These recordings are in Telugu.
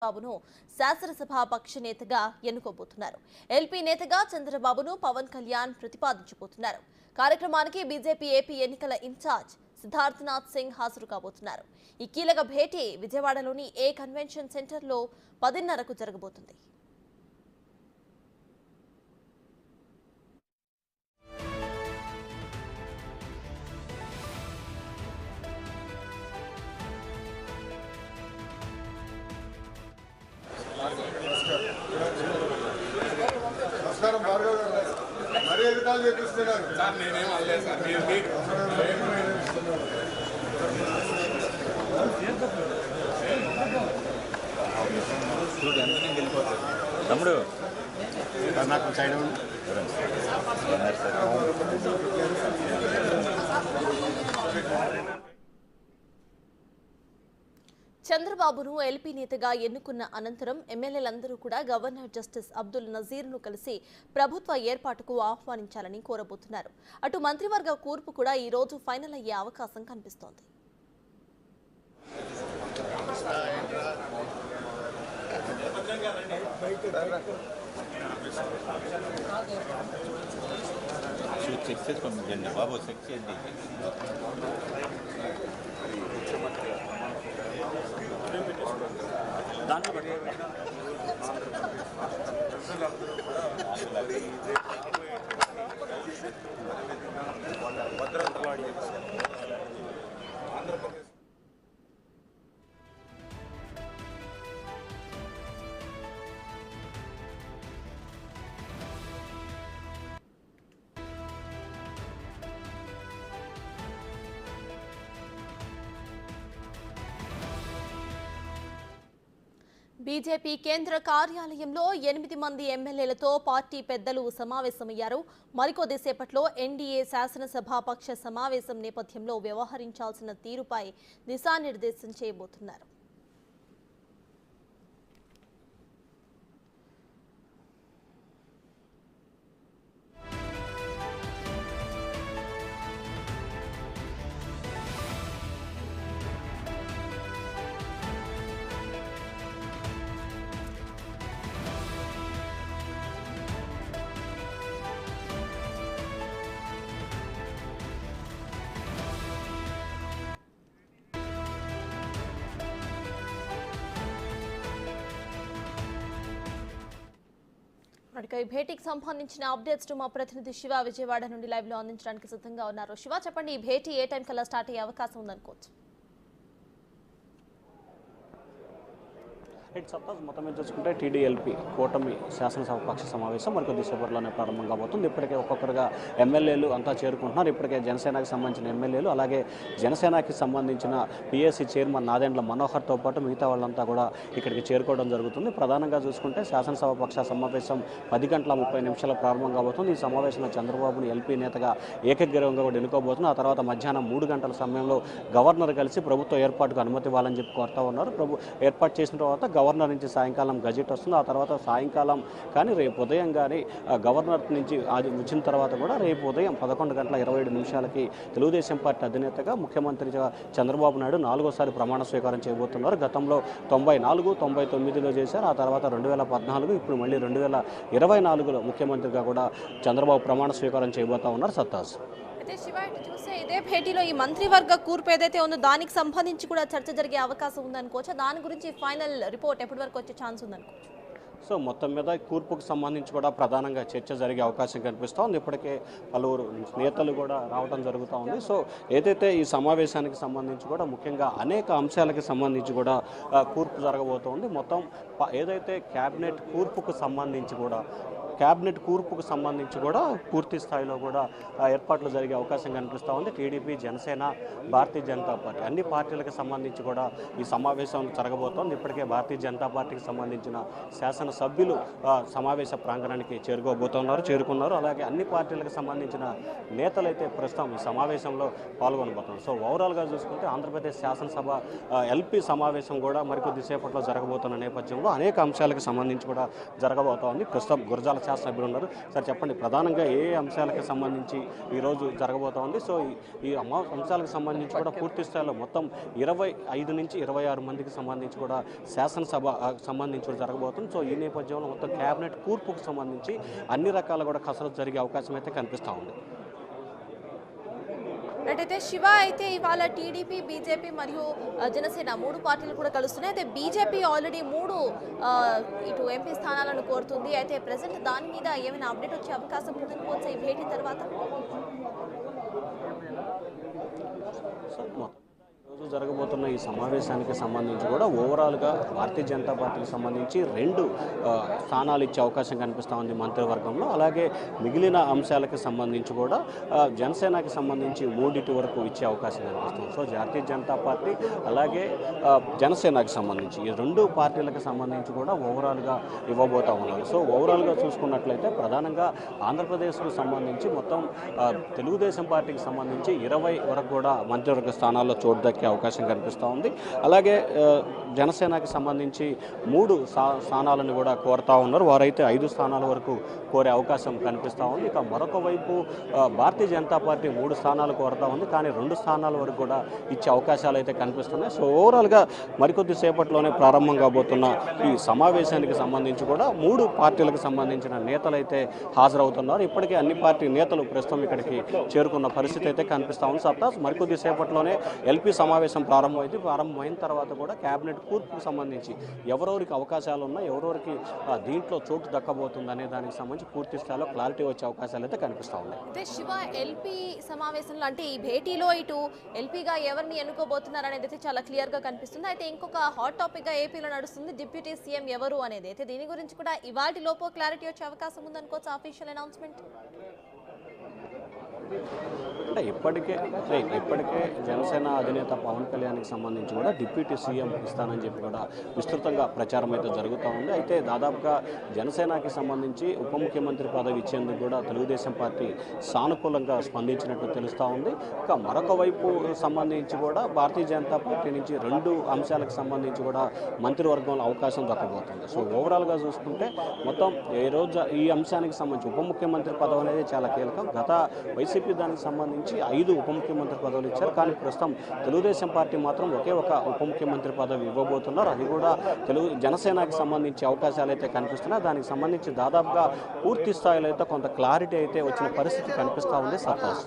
బాబును శాసనసభ పక్ష నేతగా ఎన్నుకోబోతున్నారు. ఎల్పీ నేతగా చంద్రబాబును పవన్ కళ్యాణ్ ప్రతిపాదించబోతున్నారు. కార్యక్రమానికి బీజేపీ ఏపీ ఎన్నికల ఇన్ఛార్జ్ సిద్ధార్థనాథ్ సింగ్ హాజరు కాబోతున్నారు. ఈ కీలక భేటీ విజయవాడలోని ఏ కన్వెన్షన్ సెంటర్లో 10:30కు జరగబోతుంది. నమస్కారం భార్గవ్ గారు. మరీ ఎదుటాలు చేపిస్తున్నారు సార్. నేనేం అనలేదు సార్. తమ్ముడు నాకు సైడ్ చంద్రబాబును ఎల్పీ నేతగా ఎన్నుకున్న అనంతరం ఎమ్మెల్యేలందరూ కూడా గవర్నర్ జస్టిస్ అబ్దుల్ నజీర్ను కలిసి ప్రభుత్వ ఏర్పాటుకు ఆహ్వానించాలని కోరబోతున్నారు. అటు మంత్రివర్గ కూర్పు కూడా ఈ రోజు ఫైనల్ అయ్యే అవకాశం కనిపిస్తోంది. బాబు చెక్ చేయండి. బీజేపీ కేంద్ర కార్యాలయంలో 8 మంది ఎమ్మెల్యేలతో పార్టీ పెద్దలు సమావేశమయ్యారు. మరికొద్దిసేపట్లో ఎన్డీఏ శాసనసభ పక్ష సమావేశం నేపథ్యంలో వ్యవహరించాల్సిన తీరుపై దిశానిర్దేశం చేయబోతున్నారు. ఈ భేటీకి సంబంధించిన అప్డేట్స్ మా ప్రతినిధి శివ విజయవాడ నుండి లైవ్ లో అందించడానికి సిద్ధంగా ఉన్నారు. శివ, చెప్పండి, ఈ భేటీ ఏ టైం కల్లా స్టార్ట్ అయ్యే అవకాశం ఉందనుకోవచ్చు? సపోజ్ మొత్తం మీద చూసుకుంటే టీడీఎల్పీ కూటమి శాసనసభ పక్ష సమావేశం మరికొద్ది సేపట్లోనే ప్రారంభం కాబోతుంది. ఇప్పటికే ఒక్కొక్కరుగా ఎమ్మెల్యేలు అంతా చేరుకుంటున్నారు. ఇప్పటికే జనసేనకి సంబంధించిన ఎమ్మెల్యేలు, అలాగే జనసేనకి సంబంధించిన పిఎస్సి చైర్మన్ నాదెండ్ల మనోహర్తో పాటు మిగతా వాళ్ళంతా కూడా ఇక్కడికి చేరుకోవడం జరుగుతుంది. ప్రధానంగా చూసుకుంటే శాసనసభ పక్ష సమావేశం 10:30 ప్రారంభం కాబోతుంది. ఈ సమావేశంలో చంద్రబాబును ఎల్పీ నేతగా ఏకగ్రీవంగా కూడా ఎన్నుకోబోతుంది. ఆ తర్వాత మధ్యాహ్నం 3 గంటల సమయంలో గవర్నర్ కలిసి ప్రభుత్వ ఏర్పాటుకు అనుమతి ఇవ్వాలని చెప్పి కోరుతూ ఉన్నారు. ఏర్పాటు చేసిన తర్వాత గవర్నర్ నుంచి సాయంకాలం గజెట్ వస్తుంది. ఆ తర్వాత సాయంకాలం కానీ రేపు ఉదయం కానీ గవర్నర్ నుంచి అది వచ్చిన తర్వాత కూడా రేపు ఉదయం 11:27 తెలుగుదేశం పార్టీ అధినేతగా ముఖ్యమంత్రిగా చంద్రబాబు నాయుడు 4వసారి ప్రమాణ స్వీకారం చేయబోతున్నారు. గతంలో 94, 99లో చేశారు. ఆ తర్వాత 2014, ఇప్పుడు మళ్ళీ 2024లో ముఖ్యమంత్రిగా కూడా చంద్రబాబు ప్రమాణ స్వీకారం చేయబోతా ఉన్నారు. సత్తాజ్ శివ, ఇటు చూస్తే ఇదే భేటీలో ఈ మంత్రివర్గ కూర్పు ఏదైతే ఉందో దానికి సంబంధించి కూడా చర్చ జరిగే అవకాశం ఉందనుకోవచ్చు. దాని గురించి ఫైనల్ రిపోర్ట్ ఎప్పటి వరకు వచ్చే ఛాన్స్ ఉందనుకోవచ్చు? సో మొత్తం మీద కూర్పుకు సంబంధించి కూడా ప్రధానంగా చర్చ జరిగే అవకాశం కనిపిస్తోంది. ఇప్పటికే పలువురు నేతలు కూడా రావడం జరుగుతూ ఉంది. సో ఏదైతే ఈ సమావేశానికి సంబంధించి కూడా ముఖ్యంగా అనేక అంశాలకి సంబంధించి కూడా కూర్పు జరగబోతోంది. మొత్తం ఏదైతే క్యాబినెట్ కూర్పుకు సంబంధించి కూడా పూర్తి స్థాయిలో కూడా ఏర్పాట్లు జరిగే అవకాశం కనిపిస్తూ ఉంది. టీడీపీ, జనసేన, భారతీయ జనతా పార్టీ అన్ని పార్టీలకు సంబంధించి కూడా ఈ సమావేశం జరగబోతోంది. ఇప్పటికే భారతీయ జనతా పార్టీకి సంబంధించిన శాసనసభ్యులు సమావేశ ప్రాంగణానికి చేరుకున్నారు. అలాగే అన్ని పార్టీలకు సంబంధించిన నేతలైతే ప్రస్తుతం ఈ సమావేశంలో పాల్గొనబోతున్నారు. సో ఓవరాల్గా చూసుకుంటే ఆంధ్రప్రదేశ్ శాసనసభ ఎల్పీ సమావేశం కూడా మరికొద్దిసేపట్లో జరగబోతున్న నేపథ్యంలో అనేక అంశాలకు సంబంధించి కూడా జరగబోతోంది. ప్రస్తుతం గురజాల శాసనసభ్యులు ఉన్నారు. సార్ చెప్పండి, ప్రధానంగా ఏ అంశాలకు సంబంధించి ఈరోజు జరగబోతోంది? సో ఈ అంశాలకు సంబంధించి కూడా పూర్తి స్థాయిలో మొత్తం 25 నుంచి 26 మందికి సంబంధించి కూడా శాసనసభ సంబంధించి కూడా జరగబోతుంది. సో ఈ నేపథ్యంలో మొత్తం కేబినెట్ కూర్పుకు సంబంధించి అన్ని రకాల కూడా కసరత్తు జరిగే అవకాశం అయితే కనిపిస్తూ ఉంది. అయితే శివ, అయితే ఇవాళ టీడీపీ, బీజేపీ మరియు జనసేన 3 పార్టీలు కూడా కలుస్తున్నాయి. అయితే బీజేపీ ఆల్రెడీ 3 ఇటు ఎంపీ స్థానాలను కోరుతుంది. అయితే ప్రెసెంట్ దాని మీద ఏమైనా అప్డేట్ వచ్చే అవకాశం ఉందనుకోవచ్చు ఈ భేటీ తర్వాత? రోజు జరగబోతున్న ఈ సమావేశానికి సంబంధించి కూడా ఓవరాల్గా భారతీయ జనతా పార్టీకి సంబంధించి 2 స్థానాలు ఇచ్చే అవకాశం కనిపిస్తూ ఉంది మంత్రివర్గంలో. అలాగే మిగిలిన అంశాలకు సంబంధించి కూడా జనసేనకి సంబంధించి 3 వరకు ఇచ్చే అవకాశం కనిపిస్తుంది. సో భారతీయ జనతా పార్టీ అలాగే జనసేనకి సంబంధించి ఈ 2 పార్టీలకు సంబంధించి కూడా ఓవరాల్గా ఇవ్వబోతూ ఉన్నారు. సో ఓవరాల్గా చూసుకున్నట్లయితే ప్రధానంగా ఆంధ్రప్రదేశ్కు సంబంధించి మొత్తం తెలుగుదేశం పార్టీకి సంబంధించి 20 వరకు కూడా మంత్రివర్గ స్థానాల్లో చోటు దక్కే అవకాశం కనిపిస్తూ ఉంది. అలాగే జనసేనకి సంబంధించి 3 స్థానాలను కూడా కోరుతా ఉన్నారు. వారైతే 5 స్థానాల వరకు కోరే అవకాశం కనిపిస్తూ ఉంది. ఇక మరొక వైపు భారతీయ జనతా పార్టీ 3 స్థానాలు కోరుతా ఉంది, కానీ 2 స్థానాల వరకు కూడా ఇచ్చే అవకాశాలు అయితే కనిపిస్తున్నాయి. సో ఓవరాల్గా మరికొద్ది సేపట్లోనే ప్రారంభం కాబోతున్న ఈ సమావేశానికి సంబంధించి కూడా 3 పార్టీలకు సంబంధించిన నేతలు అయితే హాజరవుతున్నారు. ఇప్పటికే అన్ని పార్టీ నేతలు ప్రస్తుతం ఇక్కడికి చేరుకున్న పరిస్థితి అయితే కనిపిస్తూ ఉంది. సప్తాహ్ మరికొద్ది సేపట్లోనే ఎల్పీ సమావేశం ప్రారంభమైన తర్వాత కూడా కేబినెట్ కూర్పుకు సంబంధించి ఎవరెవరికి అవకాశాలు ఉన్నాయి, ఎవరెవరికి దీంట్లో చోటు దక్కబోతుంది అనే దానికి సంబంధించి పూర్తి స్థాయిలో క్లారిటీ వచ్చే అవకాశాలు అయితే కనిపిస్తూ ఉన్నాయి. అయితే శివ, ఎల్పీ సమావేశంలో అంటే ఈ భేటీలో ఇటు ఎల్పీగా ఎవరిని ఎన్నుకోబోతున్నారు అనేది అయితే చాలా క్లియర్ గా కనిపిస్తుంది. అయితే ఇంకొక హాట్ టాపిక్ గా ఏపీలో నడుస్తుంది డిప్యూటీ సీఎం ఎవరు అనేది. అయితే దీని గురించి కూడా ఇవాటి లోపు క్లారిటీ వచ్చే అవకాశం ఉందనుకోవచ్చు అఫీషియల్ అనౌన్స్మెంట్. అంటే ఇప్పటికే జనసేన అధినేత పవన్ కళ్యాణ్కి సంబంధించి కూడా డిప్యూటీ సీఎం ఇస్తానని చెప్పి కూడా విస్తృతంగా ప్రచారం అయితే జరుగుతూ ఉంది. అయితే దాదాపుగా జనసేనకి సంబంధించి ఉప ముఖ్యమంత్రి పదవి ఇచ్చేందుకు కూడా తెలుగుదేశం పార్టీ సానుకూలంగా స్పందించినట్టు తెలుస్తూ ఉంది. ఇక మరొక వైపు సంబంధించి కూడా భారతీయ జనతా పార్టీ నుంచి 2 అంశాలకు సంబంధించి కూడా మంత్రివర్గంలో అవకాశం దక్కబోతుంది. సో ఓవరాల్గా చూసుకుంటే మొత్తం ఈ అంశానికి సంబంధించి ఉప ముఖ్యమంత్రి పదవి అనేది చాలా కీలకం. గత వైసీపీ దానికి సంబంధించి 5 ఉప ముఖ్యమంత్రి పదవులు ఇచ్చారు, కానీ ప్రస్తుతం తెలుగుదేశం పార్టీ మాత్రం ఒకే ఒక ఉప ముఖ్యమంత్రి పదవి ఇవ్వబోతున్నారు. అది కూడా జనసేనకి సంబంధించి అవకాశాలు అయితే కనిపిస్తున్నాయి. దానికి సంబంధించి దాదాపుగా పూర్తి స్థాయిలో అయితే కొంత క్లారిటీ అయితే వచ్చిన పరిస్థితి కనిపిస్తూ ఉంది. సర్పాస్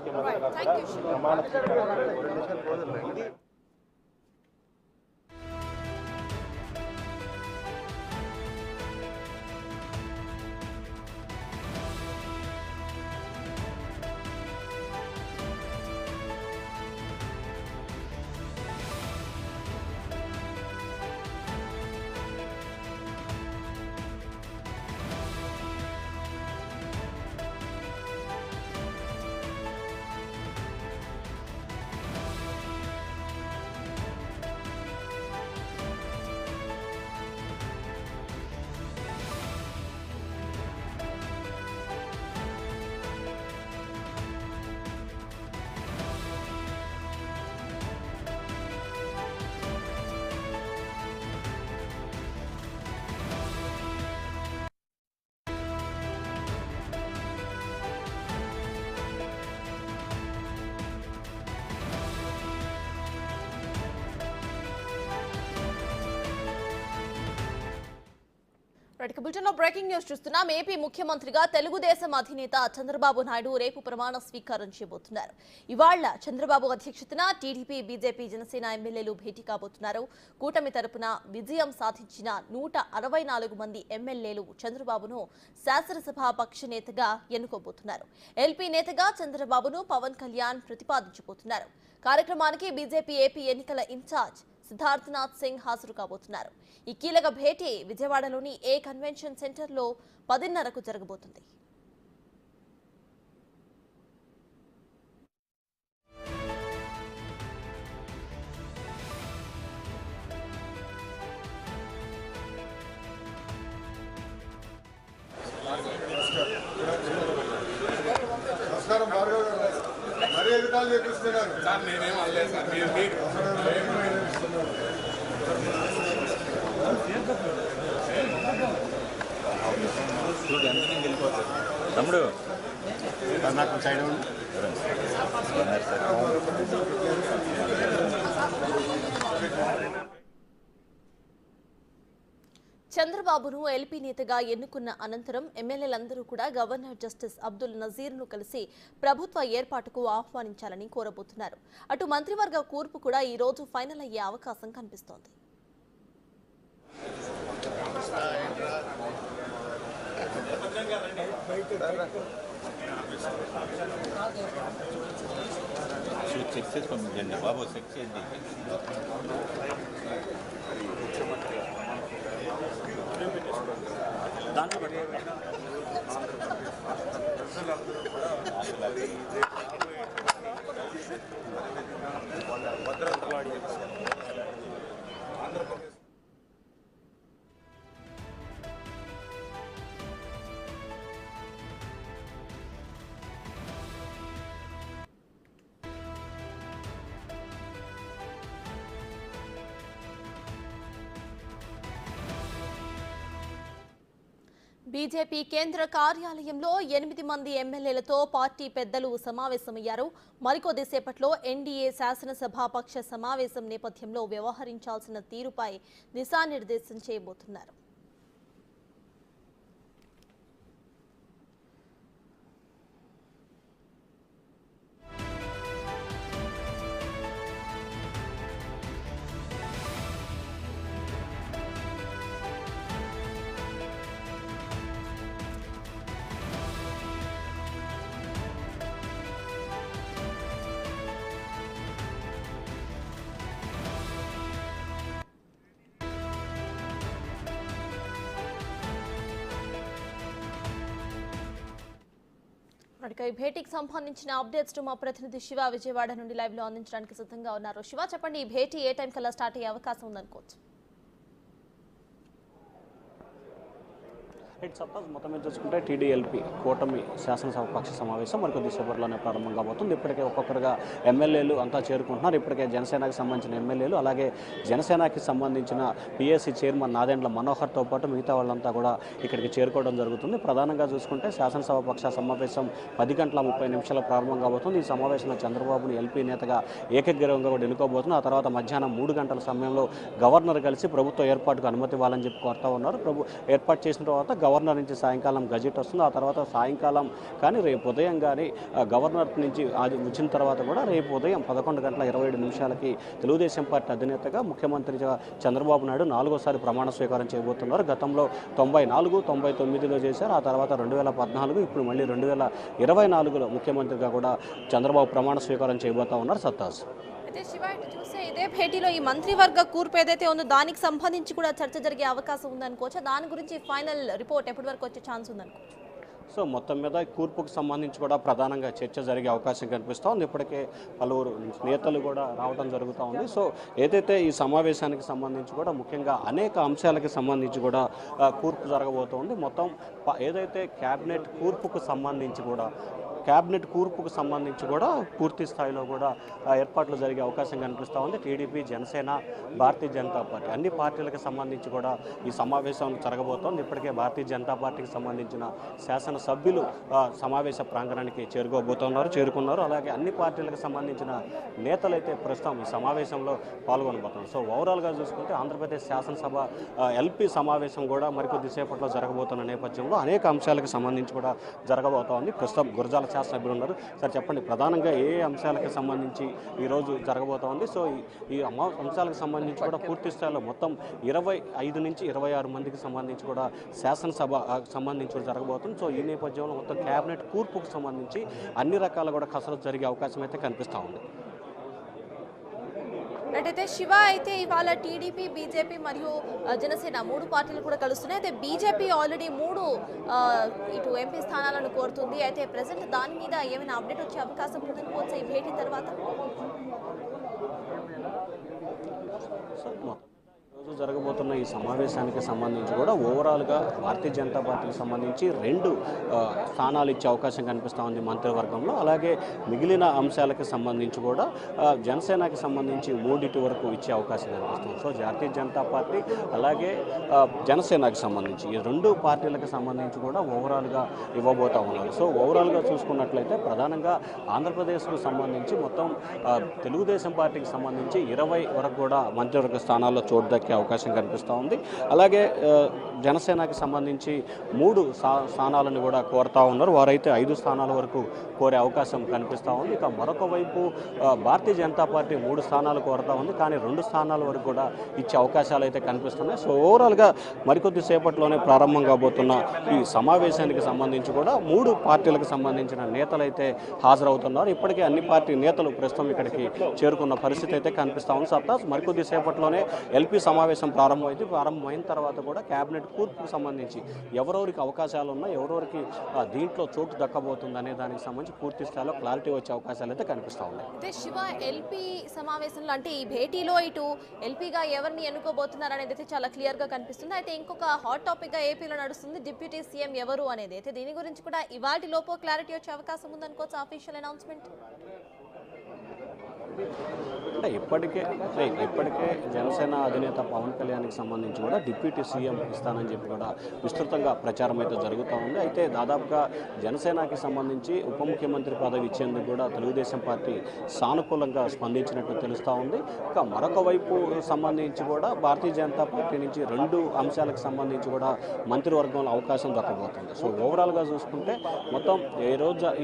బులెటిన్లో బ్రేకింగ్ న్యూస్ చూస్తున్నాం. ఏపీ ముఖ్యమంత్రిగా తెలుగుదేశం అధినేత చంద్రబాబు నాయుడు రేపు ప్రమాణ స్వీకారం చేయబోతున్నారు. ఇవాళ చంద్రబాబు అధ్యక్షతన టీడీపీ, బీజేపీ, జనసేన ఎమ్మెల్యేలు భేటీ కాబోతున్నారు. కూటమి తరపున విజయం సాధించిన 164 మంది ఎమ్మెల్యేలు చంద్రబాబును శాసనసభ పక్ష నేతగా ఎన్నుకోబోతున్నారు. ఎల్పీ నేతగా చంద్రబాబును పవన్ కళ్యాణ్ ప్రతిపాదించబోతున్నారు. కార్యక్రమానికి బీజేపీ ఏపీ ఎన్నికల ఇన్ఛార్జ్ సిద్ధార్థనాథ్ సింగ్ హాజరు కాబోతున్నారు. ఈ కీలక భేటీ విజయవాడలోని ఏ కన్వెన్షన్ సెంటర్లో 10:30కు జరగబోతుంది. నమస్కారం భార్గవ్ గారు, మరీ ఎదుటాలు చేపిస్తున్నారు సార్. నేనేం అనలేదు సార్. మీరు చూడు ఎంత వెళ్ళిపోతుంది. తమ్ముడు నాకు సైడ్ చంద్రబాబును ఎల్పీ నేతగా ఎన్నుకున్న అనంతరం ఎమ్మెల్యేలందరూ కూడా గవర్నర్ జస్టిస్ అబ్దుల్ నజీర్ను కలిసి ప్రభుత్వ ఏర్పాటుకు ఆహ్వానించాలని కోరబోతున్నారు. అటు మంత్రివర్గ కూర్పు కూడా ఈ రోజు ఫైనల్ అయ్యే అవకాశం కనిపిస్తోంది. చెక్ చేసి పంపించండి బాబు, చెక్ చేయండి. దాంట్లో బీజేపీ కేంద్ర కార్యాలయంలో 8 మంది ఎమ్మెల్యేలతో పార్టీ పెద్దలు సమావేశమయ్యారు. మరికొద్ది సేపట్లో ఎన్డీఏ శాసనసభాపక్ష సమావేశం నేపథ్యంలో వ్యవహరించాల్సిన తీరుపై దిశానిర్దేశం చేయబోతున్నారు. ఈ భేటీకి సంబంధించిన అప్డేట్స్ మా ప్రతినిధి శివ విజయవాడ నుండి లైవ్ లో అందించడానికి సిద్ధంగా ఉన్నారు. శివ, చెప్పండి, ఈ భేటీ ఏ టైం కల్లా స్టార్ట్ అయ్యే అవకాశం ఉందనుకోవచ్చు? సపోజ్ మొత్తం మీద చూసుకుంటే టీడీఎల్పీ కూటమి శాసనసభ పక్ష సమావేశం మరికొద్ది సేపట్లోనే ప్రారంభం కాబోతుంది. ఇప్పటికే ఒక్కొక్కరుగా ఎమ్మెల్యేలు అంతా చేరుకుంటున్నారు. ఇప్పటికే జనసేనకి సంబంధించిన ఎమ్మెల్యేలు, అలాగే జనసేనకి సంబంధించిన పిఎస్సి చైర్మన్ నాదెండ్ల మనోహర్తో పాటు మిగతా వాళ్ళంతా కూడా ఇక్కడికి చేరుకోవడం జరుగుతుంది. ప్రధానంగా చూసుకుంటే శాసనసభ పక్ష సమావేశం 10:30 ప్రారంభం కాబోతుంది. ఈ సమావేశంలో చంద్రబాబును ఎల్పీ నేతగా ఏకగ్రీవంగా కూడా ఎన్నుకోబోతున్నారు. ఆ తర్వాత మధ్యాహ్నం 3 గంటల సమయంలో గవర్నర్ కలిసి ప్రభుత్వ ఏర్పాటుకు అనుమతి ఇవ్వాలని చెప్పి కోరుతా ఉన్నారు. ఏర్పాటు చేసిన తర్వాత గవర్నర్ నుంచి సాయంకాలం గజెట్ వస్తుంది. ఆ తర్వాత సాయంకాలం కానీ రేపు ఉదయం కానీ గవర్నర్ నుంచి వచ్చిన తర్వాత కూడా రేపు ఉదయం 11:27 తెలుగుదేశం పార్టీ అధినేతగా ముఖ్యమంత్రిగా చంద్రబాబు నాయుడు 4వసారి ప్రమాణ స్వీకారం చేయబోతున్నారు. గతంలో 94, 99లో చేశారు. ఆ తర్వాత 2014, ఇప్పుడు మళ్ళీ 2024లో ముఖ్యమంత్రిగా కూడా చంద్రబాబు ప్రమాణ స్వీకారం చేయబోతా ఉన్నారు. సత్తాజ్ అయితే శివ, ఇటు చూస్తే ఇదే భేటీలో ఈ మంత్రివర్గ కూర్పు ఏదైతే ఉందో దానికి సంబంధించి కూడా చర్చ జరిగే అవకాశం ఉందనుకోవచ్చు. దాని గురించి ఫైనల్ రిపోర్ట్ ఎప్పటి వరకు వచ్చే ఛాన్స్ ఉందనుకోవచ్చు? సో మొత్తం మీద కూర్పుకు సంబంధించి కూడా ప్రధానంగా చర్చ జరిగే అవకాశం కనిపిస్తూ ఉంది. ఇప్పటికే పలువురు నేతలు కూడా రావడం జరుగుతూ ఉంది. సో ఏదైతే ఈ సమావేశానికి సంబంధించి కూడా ముఖ్యంగా అనేక అంశాలకి సంబంధించి కూడా కూర్పు జరగబోతోంది. మొత్తం ఏదైతే క్యాబినెట్ కూర్పుకు సంబంధించి కూడా పూర్తి స్థాయిలో కూడా ఏర్పాట్లు జరిగే అవకాశం కనిపిస్తూ ఉంది. టీడీపీ, జనసేన, భారతీయ జనతా పార్టీ అన్ని పార్టీలకు సంబంధించి కూడా ఈ సమావేశం జరగబోతోంది. ఇప్పటికే భారతీయ జనతా పార్టీకి సంబంధించిన శాసనసభ్యులు సమావేశ ప్రాంగణానికి చేరుకున్నారు. అలాగే అన్ని పార్టీలకు సంబంధించిన నేతలైతే ప్రస్తుతం ఈ సమావేశంలో పాల్గొనబోతున్నారు. సో ఓవరాల్గా చూసుకుంటే ఆంధ్రప్రదేశ్ శాసనసభ ఎల్పీ సమావేశం కూడా మరికొద్ది సేపట్లో జరగబోతున్న నేపథ్యంలో అనేక అంశాలకు సంబంధించి కూడా జరగబోతోంది. ప్రస్తుతం గురజాల శాసనసభ్యులు ఉన్నారు. సార్ చెప్పండి, ప్రధానంగా ఏ అంశాలకు సంబంధించి ఈరోజు జరగబోతోంది? సో ఈ అంశాలకు సంబంధించి కూడా పూర్తి స్థాయిలో మొత్తం 25 నుంచి 26 మందికి సంబంధించి కూడా శాసనసభ సంబంధించి కూడా జరగబోతుంది. సో ఈ నేపథ్యంలో మొత్తం క్యాబినెట్ కూర్పుకు సంబంధించి అన్ని రకాల కూడా కసరత్తు జరిగే అవకాశం అయితే కనిపిస్తూ ఉంది. అయితే శివ, అయితే ఇవాళ టీడీపీ, బీజేపీ మరియు జనసేన 3 పార్టీలు కూడా కలుస్తున్నాయి. అయితే బీజేపీ ఆల్రెడీ 3 ఇటు ఎంపీ స్థానాలను కోరుతుంది. అయితే ప్రెసెంట్ దాని మీద ఏమైనా అప్డేట్ వచ్చే అవకాశం ఉందనుకోవచ్చు ఈ భేటీ తర్వాత? జరగబోతున్న ఈ సమావేశానికి సంబంధించి కూడా ఓవరాల్గా భారతీయ జనతా పార్టీకి సంబంధించి 2 స్థానాలు ఇచ్చే అవకాశం కనిపిస్తూ ఉంది మంత్రివర్గంలో. అలాగే మిగిలిన అంశాలకు సంబంధించి కూడా జనసేనకి సంబంధించి 3 వరకు ఇచ్చే అవకాశం కనిపిస్తుంది. సో భారతీయ జనతా పార్టీ అలాగే జనసేనకి సంబంధించి ఈ 2 పార్టీలకు సంబంధించి కూడా ఓవరాల్గా ఇవ్వబోతూ ఉన్నారు. సో ఓవరాల్గా చూసుకున్నట్లయితే ప్రధానంగా ఆంధ్రప్రదేశ్కు సంబంధించి మొత్తం తెలుగుదేశం పార్టీకి సంబంధించి 20 వరకు కూడా మంత్రివర్గ స్థానాల్లో చోటు దక్కే అవకాశం కనిపిస్తూ ఉంది. అలాగే జనసేనకి సంబంధించి 3 స్థానాలను కూడా కోరుతూ ఉన్నారు. వారైతే 5 స్థానాల వరకు కోరే అవకాశం కనిపిస్తూ ఉంది. ఇక మరొక వైపు భారతీయ జనతా పార్టీ 3 స్థానాలు కోరుతూ ఉంది, కానీ 2 స్థానాల వరకు కూడా ఇచ్చే అవకాశాలు అయితే కనిపిస్తున్నాయి. సో ఓవరాల్గా మరికొద్ది సేపట్లోనే ప్రారంభం కాబోతున్న ఈ సమావేశానికి సంబంధించి కూడా 3 పార్టీలకు సంబంధించిన నేతలు అయితే హాజరవుతున్నారు. ఇప్పటికే అన్ని పార్టీ నేతలు ప్రస్తుతం ఇక్కడికి చేరుకున్న పరిస్థితి అయితే కనిపిస్తూ ఉంది. సత్తాస్ మరికొద్ది సేపట్లోనే ఎల్పీ సమావేశం ప్రారంభమైన తర్వాత కూడా కేబినెట్ కూర్పుకు సంబంధించి ఎవరెవరికి అవకాశాలు ఉన్నాయి, ఎవరెవరికి దీంట్లో చోటు దక్కబోతుంది అనే దానికి సంబంధించి పూర్తి స్థాయిలో క్లారిటీ వచ్చే అవకాశాలు అయితే కనిపిస్తూ ఉన్నాయి. అయితే శివ, ఎల్పీ సమావేశంలో అంటే ఈ భేటీలో ఇటు ఎల్పీగా ఎవరిని ఎన్నుకోబోతున్నారు అనేది అయితే చాలా క్లియర్ గా కనిపిస్తుంది. అయితే ఇంకొక హాట్ టాపిక్ గా ఏపీలో నడుస్తుంది డిప్యూటీ సీఎం ఎవరు అనేది. అయితే దీని గురించి కూడా ఇవాటి లోపు క్లారిటీ వచ్చే అవకాశం ఉందనుకోవచ్చు అఫీషియల్ అనౌన్స్మెంట్. అంటే ఇప్పటికే జనసేన అధినేత పవన్ కళ్యాణ్కి సంబంధించి కూడా డిప్యూటీ సీఎం ఇస్తానని చెప్పి కూడా విస్తృతంగా ప్రచారం అయితే జరుగుతూ ఉంది. అయితే దాదాపుగా జనసేనకి సంబంధించి ఉప ముఖ్యమంత్రి పదవి ఇచ్చేందుకు కూడా తెలుగుదేశం పార్టీ సానుకూలంగా స్పందించినట్టు తెలుస్తూ ఉంది. ఇక మరొక వైపు సంబంధించి కూడా భారతీయ జనతా పార్టీ నుంచి 2 అంశాలకు సంబంధించి కూడా మంత్రివర్గంలో అవకాశం దక్కబోతుంది. సో ఓవరాల్గా చూసుకుంటే మొత్తం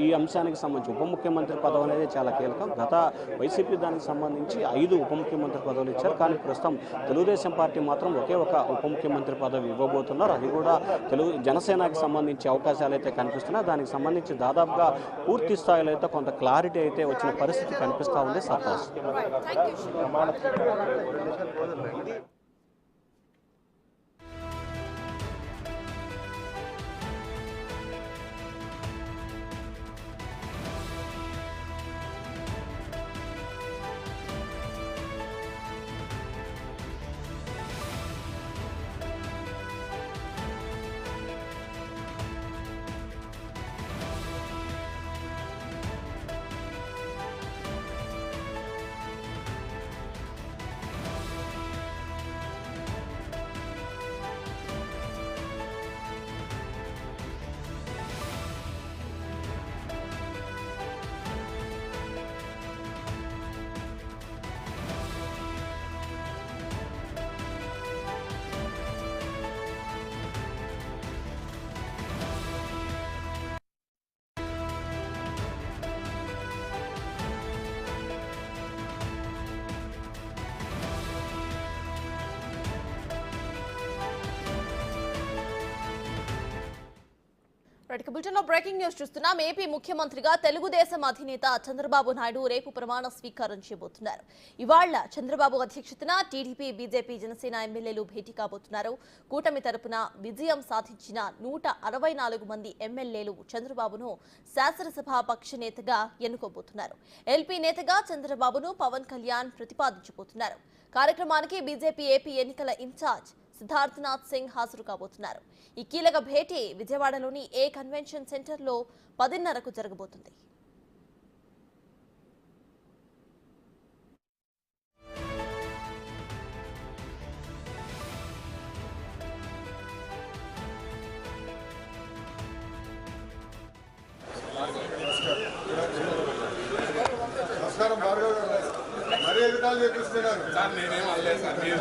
ఈ అంశానికి సంబంధించి ఉప ముఖ్యమంత్రి పదవి అనేది చాలా కీలకం. గత వైసీపీ దానికి సంబంధించి 5 ఉప ముఖ్యమంత్రి పదవులు ఇచ్చారు, కానీ ప్రస్తుతం తెలుగుదేశం పార్టీ మాత్రం ఒకే ఒక ఉప ముఖ్యమంత్రి పదవి ఇవ్వబోతున్నారు. అది కూడా జనసేనకి సంబంధించి అవకాశాలు అయితే కనిపిస్తున్నాయి. దానికి సంబంధించి దాదాపుగా పూర్తి స్థాయిలో అయితే కొంత క్లారిటీ అయితే వచ్చిన పరిస్థితి కనిపిస్తూ ఉంది. సత్తాస్. బులెటిన్లో బ్రేకింగ్ న్యూస్ చూస్తున్నాం. ఏపీ ముఖ్యమంత్రిగా తెలుగుదేశం అధినేత చంద్రబాబు నాయుడు రేపు ప్రమాణ స్వీకారం చేయబోతున్నారు. ఇవాళ చంద్రబాబు అధ్యక్షతన టీడీపీ, బీజేపీ, జనసేన ఎమ్మెల్యేలు భేటీ కాబోతున్నారు. కూటమి తరపున విజయం సాధించిన 164 మంది ఎమ్మెల్యేలు చంద్రబాబును శాసనసభ పక్ష నేతగా ఎన్నుకోబోతున్నారు. ఎల్పీ నేతగా చంద్రబాబును పవన్ కళ్యాణ్ ప్రతిపాదించబోతున్నారు. కార్యక్రమానికి బీజేపీ ఏపీ ఎన్నికల ఇన్ఛార్జ్ సిద్ధార్థనాథ్ సింగ్ హాజరు కాబోతున్నారు. ఈ కీలక భేటీ విజయవాడలోని ఏ కన్వెన్షన్ సెంటర్లో 10:30కు జరగబోతుంది. నమస్కారం భార్గవ్ గారు. మరీ ఎదుటాలు చేపిస్తున్నారు సార్. నేనేం అనలేదు సార్. మీరు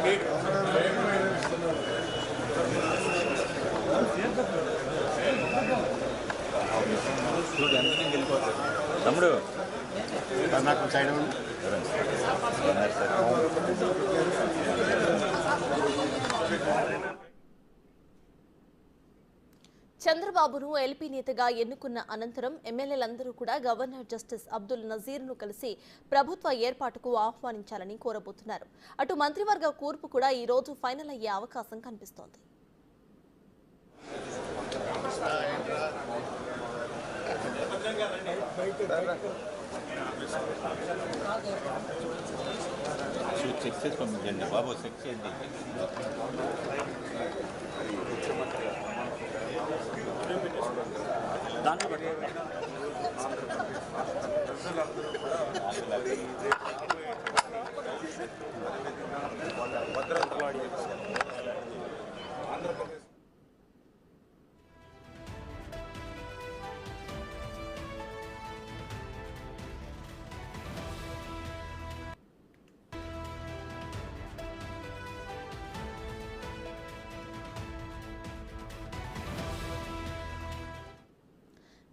తమ్ముడు నాకు సైడ్ చంద్రబాబును ఎల్పీ నేతగా ఎన్నుకున్న అనంతరం ఎమ్మెల్యేలందరూ కూడా గవర్నర్ జస్టిస్ అబ్దుల్ నజీర్ను కలిసి ప్రభుత్వ ఏర్పాటుకు ఆహ్వానించాలని కోరబోతున్నారు. అటు మంత్రివర్గ కూర్పు కూడా ఈ రోజు ఫైనల్ అయ్యే అవకాశం కనిపిస్తోంది. చెక్ చేసి పంపించండి బాబు, చెక్ చేయండి.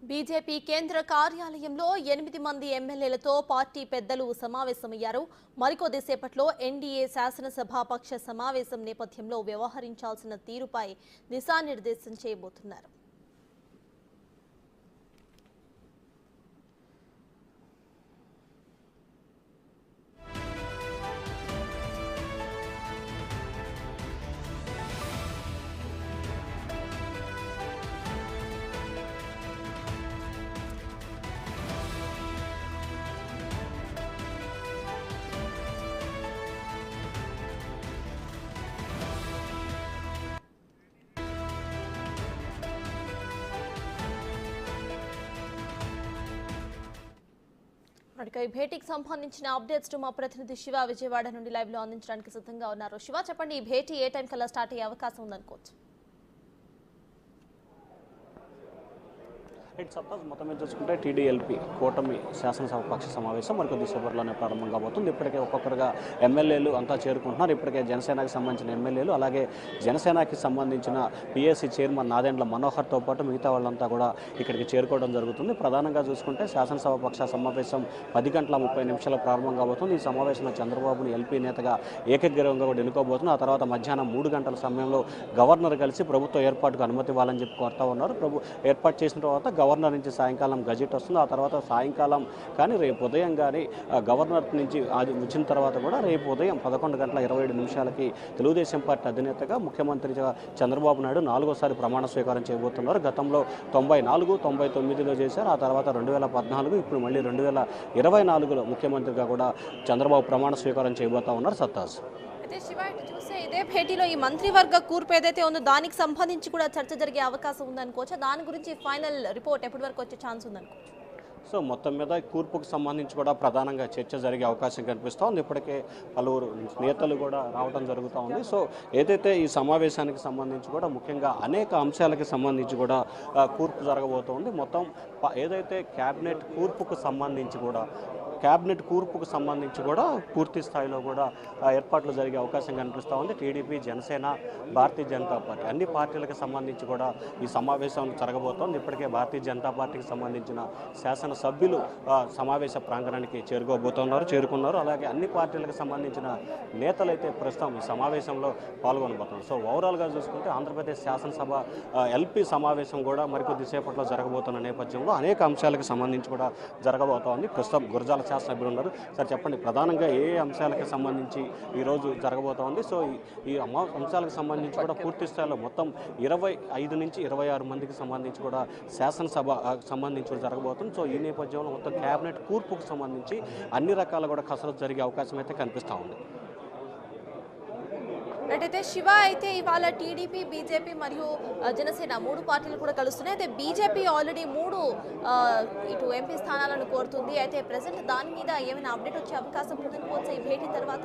బీజేపీ కేంద్ర కార్యాలయంలో 8 మంది ఎమ్మెల్యేలతో పార్టీ పెద్దలు సమావేశమయ్యారు. మరికొద్దిసేపట్లో ఎన్డీఏ శాసనసభాపక్ష సమావేశం నేపథ్యంలో వ్యవహరించాల్సిన తీరుపై దిశానిర్దేశం చేయబోతున్నారు. ఈ భేటీకి సంబంధించిన అప్డేట్స్ మా ప్రతినిధి శివ విజయవాడ నుండి లైవ్ లో అందించడానికి సిద్ధంగా ఉన్నారు. శివ, చెప్పండి, ఈ భేటీ ఏ టైం కల్లా స్టార్ట్ అయ్యే అవకాశం ఉందనుకోవచ్చు? మొత్తం మీద చూసుకుంటే టీడీఎల్పీ కూటమి శాసనసభ పక్ష సమావేశం మరికొద్దిసేపట్లోనే ప్రారంభం కాబోతుంది. ఇప్పటికే ఒక్కొక్కరుగా ఎమ్మెల్యేలు అంతా చేరుకుంటున్నారు. ఇప్పటికే జనసేనకి సంబంధించిన ఎమ్మెల్యేలు, అలాగే జనసేనకి సంబంధించిన పిఎస్సి చైర్మన్ నాదెండ్ల మనోహర్తో పాటు మిగతా వాళ్ళంతా కూడా ఇక్కడికి చేరుకోవడం జరుగుతుంది. ప్రధానంగా చూసుకుంటే శాసనసభ పక్ష సమావేశం 10:30 ప్రారంభం కాబోతుంది. ఈ సమావేశంలో చంద్రబాబును ఎల్పీ నేతగా ఏకగ్రీవంగా కూడా ఎన్నుకోబోతున్నారు. ఆ తర్వాత మధ్యాహ్నం 3 గంటల సమయంలో గవర్నర్ కలిసి ప్రభుత్వ ఏర్పాటుకు అనుమతి ఇవ్వాలని చెప్పి కోరుతా ఉన్నారు. ఏర్పాటు చేసిన తర్వాత గవర్నర్ నుంచి సాయంకాలం గజెట్ వస్తుంది. ఆ తర్వాత సాయంకాలం కానీ రేపు ఉదయం కానీ గవర్నర్ నుంచి అది వచ్చిన తర్వాత కూడా రేపు ఉదయం 11:27 తెలుగుదేశం పార్టీ అధినేతగా ముఖ్యమంత్రిగా చంద్రబాబు నాయుడు 4వసారి ప్రమాణ స్వీకారం చేయబోతున్నారు. గతంలో 94, 99లో చేశారు. ఆ తర్వాత 2014, ఇప్పుడు మళ్ళీ 2024లో ముఖ్యమంత్రిగా కూడా చంద్రబాబు ప్రమాణ స్వీకారం చేయబోతా ఉన్నారు. సత్తాజ్ అయితే శివ, ఇటు చూస్తే ఇదే భేటీలో ఈ మంత్రివర్గ కూర్పు ఏదైతే ఉందో దానికి సంబంధించి కూడా చర్చ జరిగే అవకాశం ఉందనుకోవచ్చు. దాని గురించి ఫైనల్ రిపోర్ట్ ఎప్పటి వరకు వచ్చే ఛాన్స్ ఉందనుకోవచ్చు? సో మొత్తం మీద కూర్పుకు సంబంధించి కూడా ప్రధానంగా చర్చ జరిగే అవకాశం కనిపిస్తూ ఉంది. ఇప్పటికే పలువురు నేతలు కూడా రావడం జరుగుతూ ఉంది. సో ఏదైతే ఈ సమావేశానికి సంబంధించి కూడా ముఖ్యంగా అనేక అంశాలకి సంబంధించి కూడా కూర్పు జరగబోతోంది. మొత్తం ఏదైతే క్యాబినెట్ కూర్పుకు సంబంధించి కూడా పూర్తి స్థాయిలో కూడా ఏర్పాట్లు జరిగే అవకాశం కనిపిస్తూ ఉంది. టీడీపీ, జనసేన, భారతీయ జనతా పార్టీ అన్ని పార్టీలకు సంబంధించి కూడా ఈ సమావేశం జరగబోతోంది. ఇప్పటికే భారతీయ జనతా పార్టీకి సంబంధించిన శాసనసభ్యులు సమావేశ ప్రాంగణానికి చేరుకున్నారు. అలాగే అన్ని పార్టీలకు సంబంధించిన నేతలైతే ప్రస్తుతం ఈ సమావేశంలో పాల్గొనబోతున్నారు. సో ఓవరాల్గా చూసుకుంటే ఆంధ్రప్రదేశ్ శాసనసభ ఎల్పీ సమావేశం కూడా మరికొద్దిసేపట్లో జరగబోతున్న నేపథ్యంలో అనేక అంశాలకు సంబంధించి కూడా జరగబోతోంది. ప్రస్తుతం గురజాల శాసనసభ్యులు ఉన్నారు. సార్ చెప్పండి, ప్రధానంగా ఏ అంశాలకు సంబంధించి ఈరోజు జరగబోతోంది? సో ఈ అంశాలకు సంబంధించి కూడా పూర్తి స్థాయిలో మొత్తం 25 నుంచి 26 మందికి సంబంధించి కూడా శాసనసభ సంబంధించి జరగబోతుంది. సో ఈ నేపథ్యంలో మొత్తం క్యాబినెట్ కూర్పుకు సంబంధించి అన్ని రకాల కూడా కసరత్తు జరిగే అవకాశం అయితే కనిపిస్తూ ఉంది. అయితే శివ, అయితే ఇవాళ టీడీపీ, బీజేపీ మరియు జనసేన 3 పార్టీలు కూడా కలుస్తున్నాయి. అయితే బీజేపీ ఆల్రెడీ 3 ఇటు ఎంపీ స్థానాలను కోరుతుంది. అయితే ప్రెసెంట్ దాని మీద ఏమైనా అప్డేట్ వచ్చే అవకాశం ఉందనుకోవచ్చు ఈ భేటీ తర్వాత?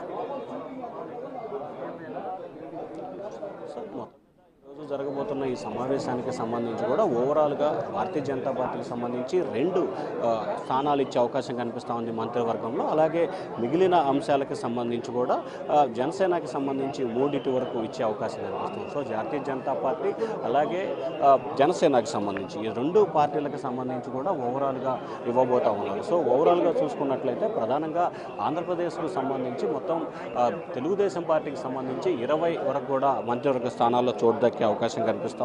జరగబోతున్న ఈ సమావేశానికి సంబంధించి కూడా ఓవరాల్గా భారతీయ జనతా పార్టీకి సంబంధించి 2 స్థానాలు ఇచ్చే అవకాశం కనిపిస్తూ ఉంది మంత్రివర్గంలో. అలాగే మిగిలిన అంశాలకు సంబంధించి కూడా జనసేనకి సంబంధించి 3 వరకు ఇచ్చే అవకాశం కనిపిస్తుంది. సో భారతీయ జనతా పార్టీ అలాగే జనసేనకి సంబంధించి ఈ 2 పార్టీలకు సంబంధించి కూడా ఓవరాల్గా ఇవ్వబోతూ ఉన్నారు. సో ఓవరాల్గా చూసుకున్నట్లయితే ప్రధానంగా ఆంధ్రప్రదేశ్కు సంబంధించి మొత్తం తెలుగుదేశం పార్టీకి సంబంధించి 20 వరకు కూడా మంత్రివర్గ స్థానాల్లో చోటు దక్కే అవకాశం కనిపిస్తూ